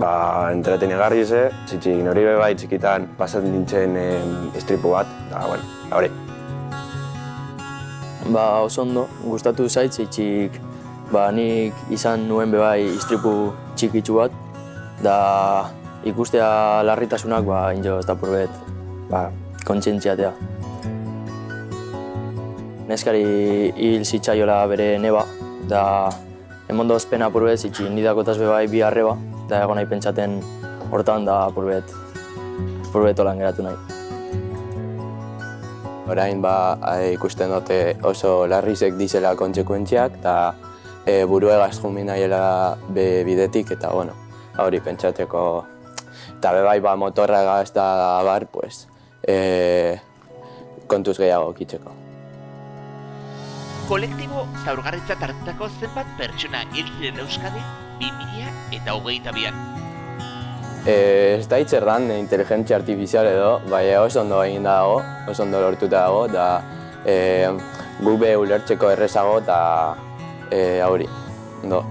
Entretenegarri ze, txitxik nori bai txikitan pasatzen nintzen istripu bat, eta hori. Oso ondo, gustatu zait, txitxik nik izan nuen bebai istripu txikitsu bat, da ikustea larritasunak injo ez da purbet kontsientziatea. Neskari hil zitzaiola bere neba, da emondoz pena purbet zitxik nidakotaz bebai bi arreba, da egon nahi pentsaten hortan da purbet holan geratu nahi. Orain ikusten dute oso larrizek dizela kontsekuentziak eta buruegaz jumin nahiela bidetik eta hori pentsateko eta bebai motorra egaz da bar, kontuz gehiago kitzeko. Kolektibo zaurgarritzat hartutako zenbat pertsona hil ziren Euskadin 2022an. Ez da hitzerdan inteligentzia artifizial edo, oso ondo egin dago, oso ondo lortuta dago, eta guk be ulertzeko errezago eta hori, ondo.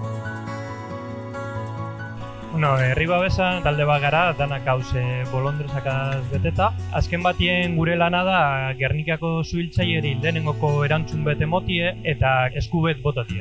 Herri babesa talde bat gara, danak hauze bolondrezakaz beteta. Azken batien gure lana da Gernikako suhiltzaileri lehenengoko erantzun bete motie eta eskubet botatie.